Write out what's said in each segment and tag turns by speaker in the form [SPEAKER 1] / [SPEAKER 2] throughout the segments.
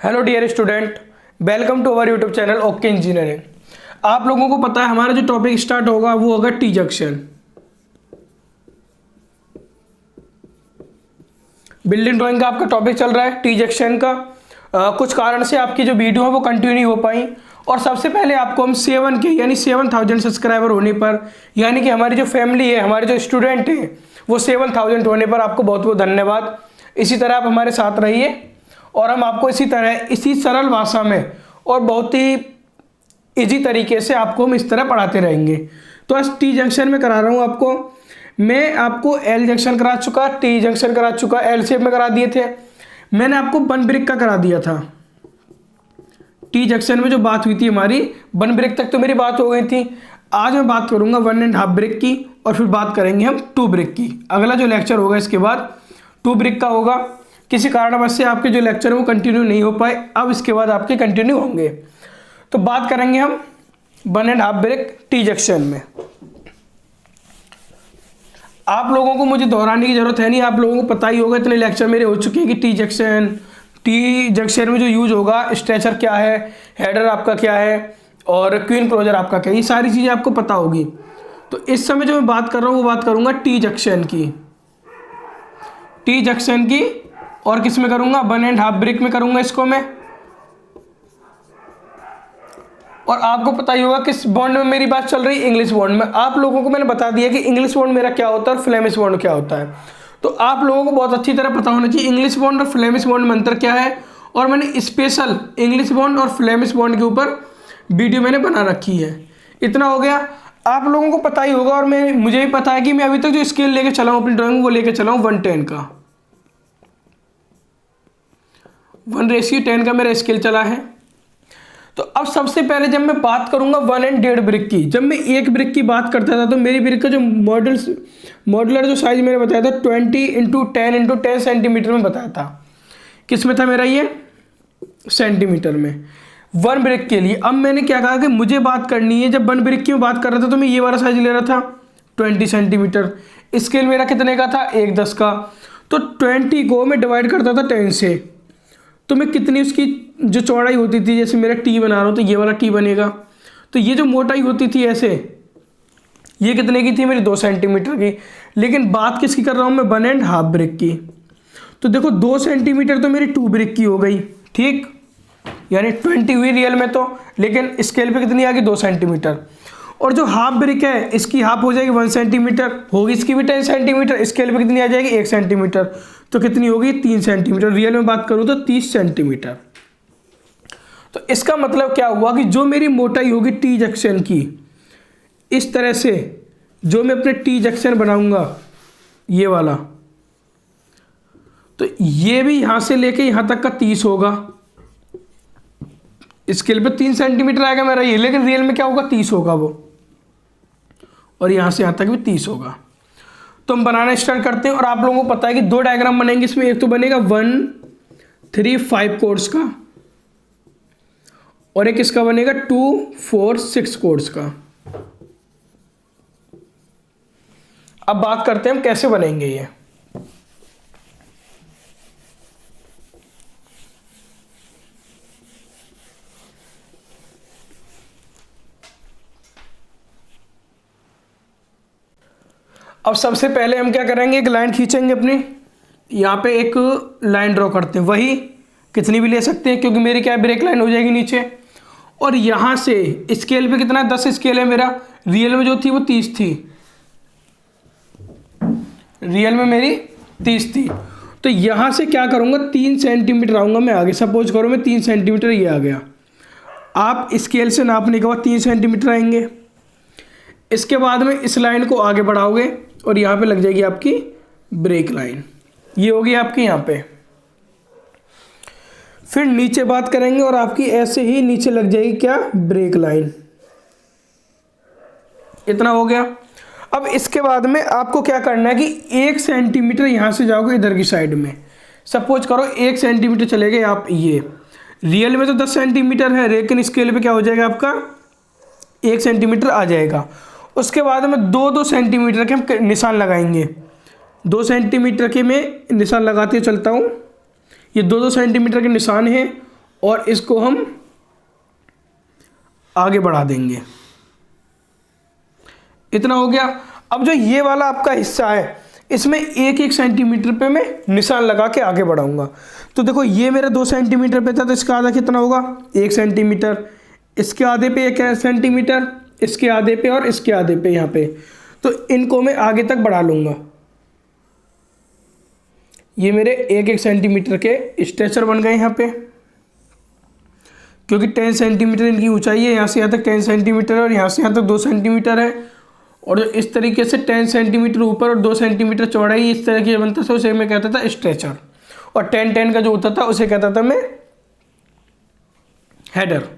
[SPEAKER 1] Hello dear student, welcome to our YouTube channel okay engineering. आप लोगों को पता है हमारा जो टॉपिक स्टार्ट होगा वो होगा टी जंक्शन। बिल्डिंग ड्राइंग का आपका टॉपिक चल रहा है टी जंक्शन का। कुछ कारण से आपकी जो वीडियो है वो कंटिन्यू नहीं हो पाई और सबसे पहले आपको हम 7 के यानी 7000 सब्सक्राइबर होने पर, यानी कि हमारी जो फैमिली है, हमारे जो स्टूडेंट हैं वो 7000 होने पर आपको बहुत बहुत धन्यवाद। इसी तरह आप हमारे साथ रहिए और हम आपको इसी तरह इसी सरल भाषा में और बहुत ही इजी तरीके से आपको हम इस तरह पढ़ाते रहेंगे। तो आज टी जंक्शन में करा रहा हूँ आपको। मैं आपको एल जंक्शन करा चुका, टी जंक्शन करा चुका, एल शेप में करा दिए थे। मैंने आपको वन ब्रिक का करा दिया था। टी जंक्शन में जो बात हुई थी हमारी, वन ब्रिक तक तो मेरी बात हो गई थी। आज मैं बात करूंगा 1.5 ब्रिक की और फिर बात करेंगे हम 2 ब्रिक की। अगला जो लेक्चर होगा इसके बाद 2 ब्रिक का होगा। किसी कारणवश से आपके जो लेक्चर है वो कंटिन्यू नहीं हो पाए, अब इसके बाद आपके कंटिन्यू होंगे। तो बात करेंगे हम 1.5 ब्रिक टी जंक्शन में। आप लोगों को मुझे दोहराने की जरूरत है नहीं, आप लोगों को पता ही होगा, इतने लेक्चर मेरे हो चुके हैं कि टी जंक्शन में जो यूज होगा, स्ट्रेचर क्या है, हेडर आपका क्या है और क्वीन क्लोजर आपका क्या है, ये सारी चीज़ें आपको पता होगी। तो इस समय जो मैं बात कर रहा हूँ वो बात करूँगा टी जंक्शन की और किस में करूँगा, 1.5 ब्रिक में करूँगा इसको मैं। और आपको पता ही होगा किस बॉन्ड में मेरी बात चल रही है, इंग्लिश बॉन्ड में। आप लोगों को मैंने बता दिया कि इंग्लिश बॉन्ड मेरा क्या होता है और फ्लेमिश बॉन्ड क्या होता है। तो आप लोगों को बहुत अच्छी तरह पता होना चाहिए इंग्लिश बॉन्ड और फ्लेमिश बॉन्ड में अंतर क्या है। और मैंने स्पेशल इंग्लिश बॉन्ड और फ्लेमिश बॉन्ड के ऊपर वीडियो मैंने बना रखी है। इतना हो गया, आप लोगों को पता ही होगा और मुझे भी पता है कि मैं अभी तक जो स्केल लेके चला हूँ अपनी ड्राइंग वो लेके चला हूँ 1:10 का, 1:10 का मेरा स्केल चला है। तो अब सबसे पहले जब मैं बात करूंगा 1.5 ब्रिक की, जब मैं 1 ब्रिक की बात करता था तो मेरी ब्रिक का जो मॉड्यूलर जो साइज मैंने बताया था 20x10x10 सेंटीमीटर में बताया था। किस में था मेरा ये, सेंटीमीटर में 1 ब्रिक के लिए। अब मैंने क्या कहा कि मुझे बात करनी है, जब 1 ब्रिक की बात कर रहा था तो मैं ये वाला साइज ले रहा था 20 सेंटीमीटर। स्केल मेरा कितने का था, 1:10 का। तो 20 को मैं डिवाइड करता था 10 से, तो मैं कितनी उसकी जो चौड़ाई होती थी, जैसे मेरा टी बना रहा हूँ तो ये वाला टी बनेगा, तो ये जो मोटाई होती थी ऐसे, ये कितने की थी मेरी, 2 सेंटीमीटर की। लेकिन बात किसकी कर रहा हूँ मैं, 1.5 ब्रिक की। तो देखो 2 सेंटीमीटर तो मेरी 2 ब्रिक की हो गई, ठीक, यानी 20 हुई रियल में तो, लेकिन स्केल पे कितनी आ गई, 2 सेंटीमीटर। और जो हाफ ब्रिक है इसकी हाफ हो जाएगी 1 सेंटीमीटर, होगी इसकी भी 10 सेंटीमीटर, स्केल पे कितनी आ जाएगी, 1 सेंटीमीटर, तो कितनी होगी, 3 सेंटीमीटर। रियल में बात करूँ तो 30 सेंटीमीटर। तो इसका मतलब क्या हुआ कि जो मेरी मोटाई होगी टी जंक्शन की, इस तरह से जो मैं अपने टी जंक्शन बनाऊंगा ये वाला, तो ये भी यहां से लेके यहां तक का 30 होगा। स्केल पे 3 सेंटीमीटर आएगा मेरा ये, लेकिन रियल में क्या होगा, 30 होगा वो, और यहां से यहां तक भी 30 होगा। तो हम बनाना स्टार्ट करते हैं। और आप लोगों को पता है कि 2 डायग्राम बनेंगे इसमें, एक तो बनेगा 1, 3, 5 कोर्स का और एक इसका बनेगा 2, 4, 6 कोर्स का। अब बात करते हैं हम कैसे बनेंगे ये। अब सबसे पहले हम क्या करेंगे, एक लाइन खींचेंगे अपनी, यहाँ पे एक लाइन ड्रॉ करते हैं, वही कितनी भी ले सकते हैं क्योंकि मेरी क्या ब्रेक लाइन हो जाएगी नीचे। और यहाँ से स्केल पे कितना, 10 स्केल है मेरा, रियल में जो थी वो 30 थी, रियल में मेरी 30 थी। तो यहाँ से क्या करूँगा, 3 सेंटीमीटर आऊँगा मैं आगे। सपोज करो मैं 3 सेंटीमीटर ये आ गया, आप स्केल से नापने के बाद 3 सेंटीमीटर आएंगे। इसके बाद में इस लाइन को आगे बढ़ाओगे और यहाँ पे लग जाएगी आपकी ब्रेक लाइन, ये होगी आपकी यहाँ पे। फिर नीचे बात करेंगे और आपकी ऐसे ही नीचे लग जाएगी क्या, ब्रेक लाइन। इतना हो गया। अब इसके बाद में आपको क्या करना है कि 1 सेंटीमीटर यहाँ से जाओगे इधर की साइड में। सपोज करो 1 सेंटीमीटर चले गए आप, ये रियल में तो 10 सेंटीमीटर है, लेकिन स्केल पे क्या हो जाएगा आपका, 1 सेंटीमीटर आ जाएगा। उसके बाद में 2-2 सेंटीमीटर के हम निशान लगाएंगे। 2 सेंटीमीटर के मैं निशान लगाते चलता हूँ, ये 2-2 सेंटीमीटर के निशान हैं और इसको हम आगे बढ़ा देंगे। इतना हो गया। अब जो ये वाला आपका हिस्सा है इसमें 1-1 सेंटीमीटर पे मैं निशान लगा के आगे बढ़ाऊंगा। तो देखो ये मेरा 2 सेंटीमीटर पे था, तो इसका आधा कितना होगा 1 सेंटीमीटर, इसके आधे पे 1 सेंटीमीटर, इसके आधे पे और इसके आधे पे यहाँ पे। तो इनको मैं आगे तक बढ़ा लूँगा। ये मेरे 1-1 सेंटीमीटर के स्ट्रेचर बन गए यहाँ पे, क्योंकि 10 सेंटीमीटर इनकी ऊंचाई है, यहाँ से यहाँ तक 10 सेंटीमीटर और यहाँ से यहाँ तक 2 सेंटीमीटर है। और इस तरीके से 10 सेंटीमीटर ऊपर और 2 सेंटीमीटर चौड़ाई इस तरह की बनता था, उसे मैं कहता था स्ट्रेचर। और 10-10 का जो होता था उसे कहता था मैं हेडर।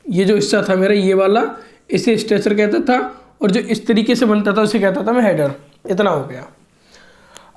[SPEAKER 1] ये जो हिस्सा था मेरा ये वाला, इसे स्ट्रेचर कहता था, और जो इस तरीके से बनता था उसे कहता था मैं हेडर। इतना हो गया।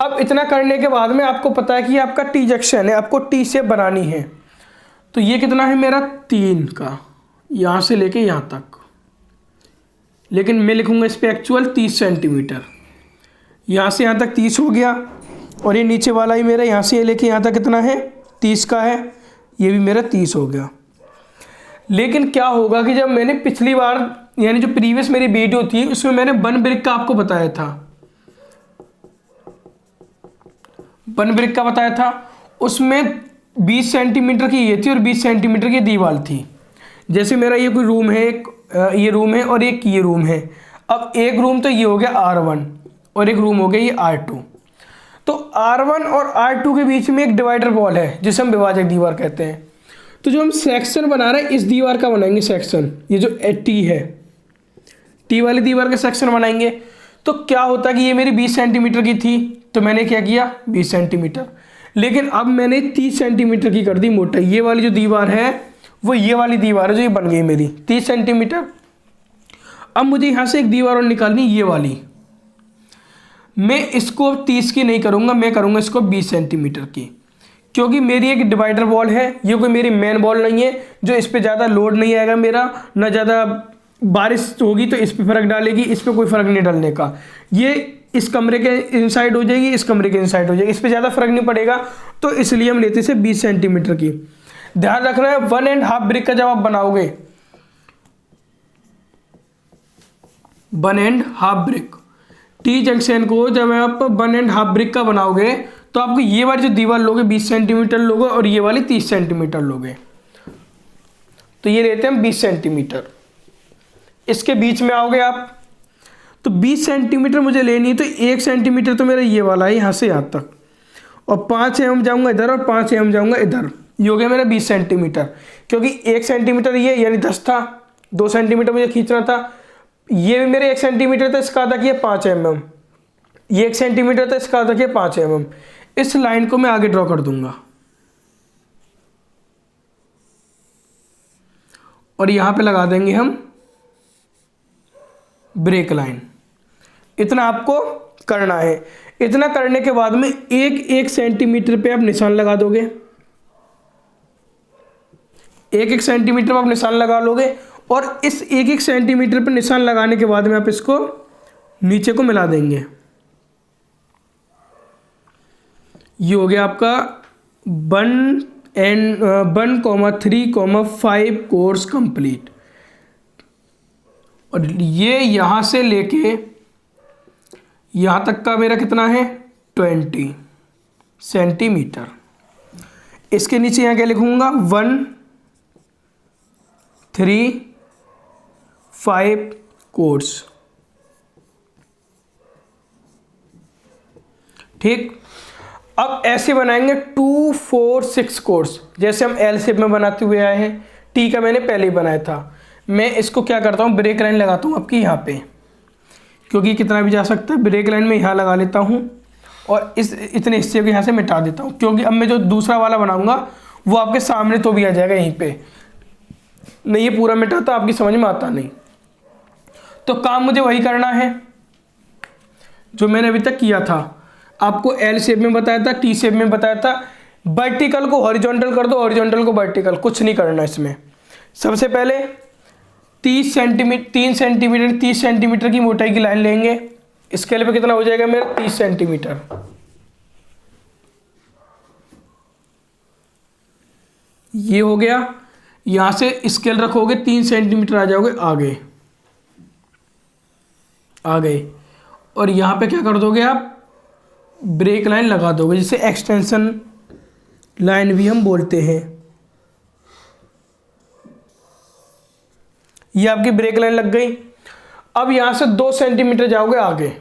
[SPEAKER 1] अब इतना करने के बाद में आपको पता है कि आपका टी जंक्शन है, आपको टी शेप बनानी है। तो ये कितना है मेरा 3 का, यहाँ से लेके यहाँ तक, लेकिन मैं लिखूँगा इस पर एक्चुअल 30 सेंटीमीटर। यहाँ से यहाँ तक 30 हो गया, और ये नीचे वाला ही मेरा यहाँ से लेके यहाँ तक कितना है 30 का है, ये भी मेरा 30 हो गया। लेकिन क्या होगा कि जब मैंने पिछली बार यानी जो प्रीवियस मेरी वीडियो थी उसमें मैंने बन ब्रिक का आपको बताया था, बन ब्रिक का बताया था, उसमें 20 सेंटीमीटर की ये थी और 20 सेंटीमीटर की दीवार थी। जैसे मेरा ये कोई रूम है, एक ये रूम है और एक ये रूम है। अब एक रूम तो ये हो गया R1 और एक रूम हो गया ये R2। तो R1 और R2 के बीच में एक डिवाइडर वॉल है जिसे हम विभाजक दीवार कहते हैं। तो जो हम सेक्शन बना रहे हैं इस दीवार का बनाएंगे सेक्शन, ये जो टी है, टी वाली दीवार का सेक्शन बनाएंगे। तो क्या होता है कि ये मेरी 20 सेंटीमीटर की थी, तो मैंने क्या किया 20 सेंटीमीटर, लेकिन अब मैंने 30 सेंटीमीटर की कर दी मोटाई। ये वाली जो दीवार है वो ये वाली दीवार है जो ये बन गई मेरी 30 सेंटीमीटर। अब मुझे यहाँ से एक दीवार और निकालनी, ये वाली। मैं इसको 30 की नहीं करूँगा, मैं करूँगा इसको 20 सेंटीमीटर की, क्योंकि मेरी एक डिवाइडर वॉल है, ये कोई मेरी मेन वॉल नहीं है जो इस पर ज़्यादा लोड नहीं आएगा मेरा, ना ज़्यादा बारिश होगी तो इस पर फ़र्क डालेगी, इस पर कोई फ़र्क नहीं डालने का। ये इस कमरे के इनसाइड हो जाएगी, इस कमरे के इनसाइड हो जाएगी, इस पर ज़्यादा फ़र्क नहीं पड़ेगा। तो इसलिए हम लेते से 20 सेंटीमीटर की। ध्यान रखना है 1.5 ब्रिक का जब आप बनाओगे, 1.5 ब्रिक टी जंक्शन को जब आप 1.5 ब्रिक का बनाओगे तो आपको ये वाली जो दीवार लोगे 20 सेंटीमीटर लोगे और ये वाली 30 सेंटीमीटर लोगे। तो ये लेते हैं हम 20 सेंटीमीटर। इसके बीच में आओगे आप, तो 20 सेंटीमीटर मुझे लेनी है, तो 1 सेंटीमीटर तो मेरा ये वाला है यहाँ से यहाँ तक, और 5 mm जाऊँगा इधर और 5 mm जाऊँगा इधर। ये हो गया मेरा 20 सेंटीमीटर, क्योंकि 1 सेंटीमीटर ये यानी 10 था, 2 सेंटीमीटर मुझे खींचना था। ये भी मेरे 1 सेंटीमीटर था, इसका आधा किया 5 mm, ये 1 सेंटीमीटर था, इसका आधा किया 5 mm। इस लाइन को मैं आगे ड्रॉ कर दूंगा और यहां पे लगा देंगे हम ब्रेक लाइन। इतना आपको करना है। इतना करने के बाद में 1-1 सेंटीमीटर पे आप निशान लगा दोगे, 1-1 सेंटीमीटर पर आप निशान लगा लोगे, और इस 1-1 सेंटीमीटर पर निशान लगाने के बाद में आप इसको नीचे को मिला देंगे। ये हो गया आपका 1,3,5 कोर्स कंप्लीट। और ये यहाँ से लेके यहाँ तक का मेरा कितना है 20 सेंटीमीटर। इसके नीचे यहाँ क्या लिखूँगा 1,3,5 कोर्स। ठीक, अब ऐसे बनाएंगे 2-4-6 कोर्स, जैसे हम एल शेप में बनाते हुए आए हैं। टी का मैंने पहले ही बनाया था। मैं इसको क्या करता हूँ ब्रेक लाइन लगाता हूँ आपकी यहाँ पे, क्योंकि कितना भी जा सकता है। ब्रेक लाइन में यहाँ लगा लेता हूँ और इस इतने हिस्से को यहाँ से मिटा देता हूँ, क्योंकि अब मैं जो दूसरा वाला बनाऊँगा वो आपके सामने तो भी आ जाएगा यहीं पे। नहीं, ये पूरा मिटाता आपकी समझ में आता नहीं। तो काम मुझे वही करना है जो मैंने अभी तक किया था। आपको एल शेप में बताया था, टी शेप में बताया था। वर्टिकल को हॉरिजॉन्टल कर दो, हॉरिजॉन्टल को वर्टिकल, कुछ नहीं करना इसमें। सबसे पहले 30 सेंटीमीटर की मोटाई की लाइन लेंगे। स्केल पे कितना हो जाएगा मेरा 30 सेंटीमीटर। ये हो गया, यहाँ से स्केल रखोगे 3 सेंटीमीटर आ जाओगे आगे, आ गए। और यहाँ पे क्या कर दोगे आप, ब्रेक लाइन लगा दोगे, जिसे एक्सटेंशन लाइन भी हम बोलते हैं। ये आपकी ब्रेक लाइन लग गई। अब यहाँ से 2 सेंटीमीटर जाओगे आगे,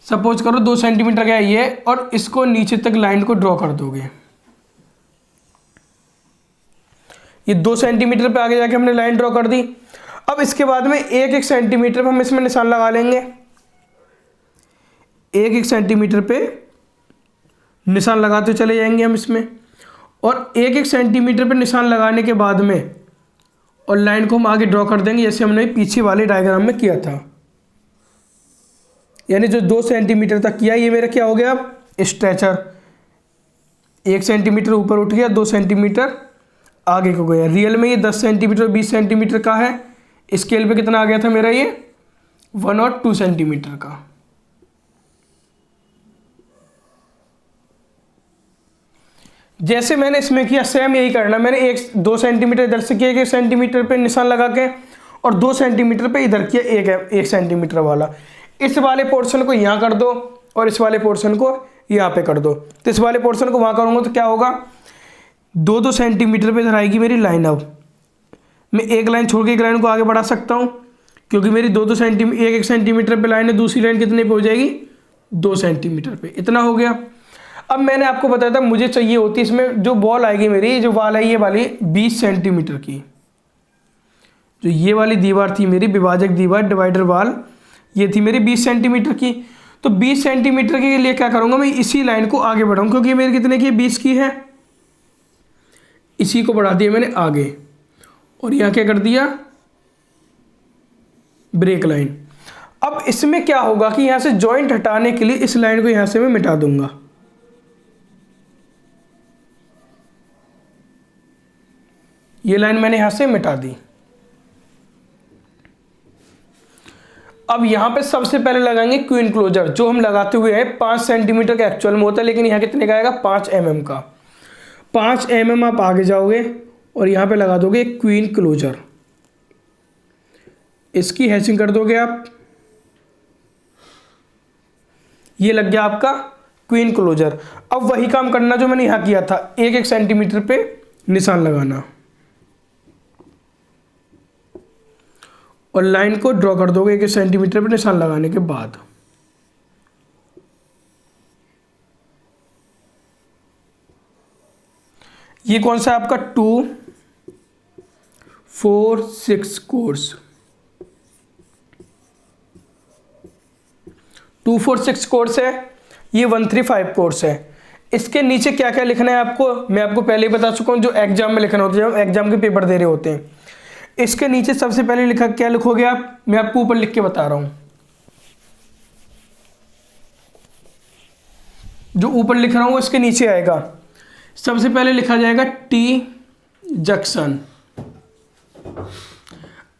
[SPEAKER 1] सपोज करो 2 सेंटीमीटर का ये, और इसको नीचे तक लाइन को ड्रॉ कर दोगे। ये 2 सेंटीमीटर पे आगे जाके हमने लाइन ड्रॉ कर दी। अब इसके बाद में 1-1 सेंटीमीटर पे हम इसमें निशान लगा लेंगे। 1-1 सेंटीमीटर पे निशान लगाते चले जाएंगे हम इसमें, और 1-1 सेंटीमीटर पे निशान लगाने के बाद में और लाइन को हम आगे ड्रॉ कर देंगे, जैसे हमने पीछे वाले डायग्राम में किया था। यानी जो 2 सेंटीमीटर तक किया, ये मेरा क्या हो गया, स्ट्रेचर। 1 सेंटीमीटर ऊपर उठ गया, 2 सेंटीमीटर आगे को गया। रियल में ये 10 सेंटीमीटर 20 सेंटीमीटर का है, स्केल पे कितना आ गया था मेरा, ये 1 और 2 सेंटीमीटर का। जैसे मैंने इसमें किया, सेम यही करना। मैंने 2 सेंटीमीटर इधर से किया 1 सेंटीमीटर पे निशान लगा के, और 2 सेंटीमीटर पे इधर किया 1 सेंटीमीटर वाला। इस वाले पोर्शन को यहाँ कर दो, और इस वाले पोर्शन को यहाँ पे कर दो। तो इस वाले पोर्शन को वहाँ करूँगा तो क्या होगा, 2-2 सेंटीमीटर पे इधर आएगी मेरी लाइन। अब मैं एक लाइन छोड़ के एक लाइन को आगे बढ़ा सकता हूँ, क्योंकि मेरी 2-2 सेंटीमीटर 1-1 सेंटीमीटर पे लाइन है। दूसरी लाइन कितने पे हो जाएगी, 2 सेंटीमीटर पे। इतना हो गया। अब मैंने आपको बताया था मुझे चाहिए होती इसमें जो बॉल आएगी मेरी, जो वाल है ये वाली 20 सेंटीमीटर की। जो ये वाली दीवार थी मेरी, विभाजक दीवार, डिवाइडर वाल, ये थी मेरी 20 सेंटीमीटर की। तो 20 सेंटीमीटर के लिए क्या करूँगा, मैं इसी लाइन को आगे बढ़ाऊँ, क्योंकि ये मेरी कितने की है, 20 की है। इसी को बढ़ा दिया मैंने आगे, और यहाँ क्या कर दिया, ब्रेक लाइन। अब इसमें क्या होगा कि यहाँ से जॉइंट हटाने के लिए इस लाइन को यहाँ से मैं मिटा दूंगा। ये लाइन मैंने यहां से मिटा दी। अब यहां पे सबसे पहले लगाएंगे क्वीन क्लोजर, जो हम लगाते हुए हैं 5 सेंटीमीटर का एक्चुअल में होता है, लेकिन यहां कितने का आएगा, 5 mm का। 5 mm आप आगे जाओगे और यहां पे लगा दोगे क्वीन क्लोजर। इसकी हैचिंग कर दोगे आप। ये लग गया आपका क्वीन क्लोजर। अब वही काम करना जो मैंने यहां किया था, 1-1 सेंटीमीटर पे निशान लगाना और लाइन को ड्रॉ कर दोगे 1 सेंटीमीटर पर निशान लगाने के बाद। ये कौन सा है आपका 2, 4, 6 कोर्स। 2, 4, 6 कोर्स है। ये 1, 3, 5 कोर्स है। इसके नीचे क्या क्या लिखना है आपको, मैं आपको पहले ही बता चुका हूं, जो एग्जाम में लिखना होता है, जब एग्जाम के पेपर दे रहे होते हैं। इसके नीचे सबसे पहले लिखा क्या लिखोगे आप, मैं आपको ऊपर लिख के बता रहा हूं। जो ऊपर लिख रहा हूं इसके नीचे आएगा, सबसे पहले लिखा जाएगा टी जंक्शन।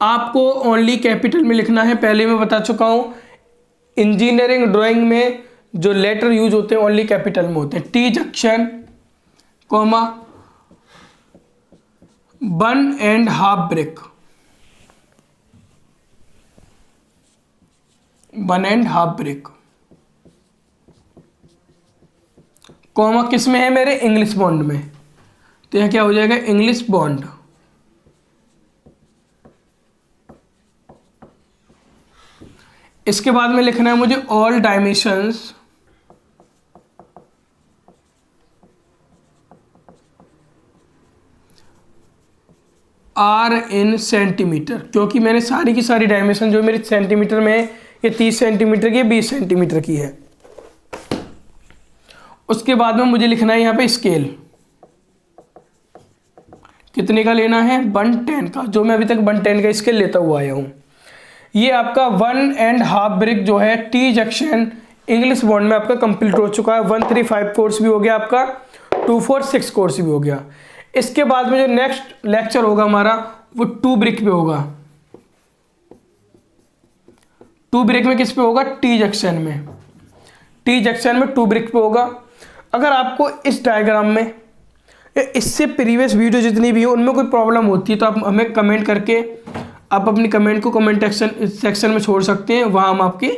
[SPEAKER 1] आपको ओनली कैपिटल में लिखना है, पहले मैं बता चुका हूं। इंजीनियरिंग ड्राइंग में जो लेटर यूज होते हैं ओनली कैपिटल में होते हैं। T junction comma 1.5 brick, 1.5 brick comma किस में है मेरे, इंग्लिश बॉन्ड में। तो यह क्या हो जाएगा, इंग्लिश बॉन्ड। इसके बाद में लिखना है मुझे all dimensions are in centimeter, क्योंकि मैंने सारी की सारी डायमेंशन जो मेरी सेंटीमीटर में है, ये 30 सेंटीमीटर की है, 20 सेंटीमीटर की है। उसके बाद में मुझे लिखना है यहाँ पे स्केल, कितने का लेना है, 110 का, जो मैं अभी तक 110 का स्केल लेता हुआ आया हूँ। ये आपका 1.5 ब्रिक जो है टी जंक्शन इंग्लिश बॉन्ड में आपका कंप्लीट हो चुका है। 1, 3, 5 कोर्स भी हो गया आपका, 2, 4, 6 कोर्स भी हो गया। इसके बाद में जो नेक्स्ट लेक्चर होगा हमारा वो 2 ब्रिक पे होगा। 2 ब्रिक में किस पे होगा, टी जंक्शन में। टी जंक्शन में 2 ब्रिक पे होगा। अगर आपको इस डायग्राम में इससे प्रीवियस वीडियो जितनी भी हो उनमें कोई प्रॉब्लम होती है तो आप हमें कमेंट करके आप अपनी कमेंट को कमेंट सेक्शन में छोड़ सकते हैं। वहाँ हम आपकी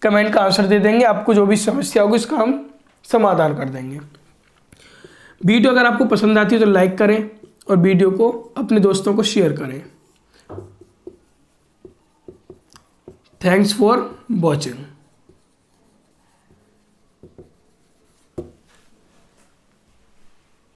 [SPEAKER 1] कमेंट का आंसर दे देंगे, आपको जो भी समस्या होगी उसका हम समाधान कर देंगे। वीडियो अगर आपको पसंद आती है तो लाइक करें और वीडियो को अपने दोस्तों को शेयर करें। Thanks for watching.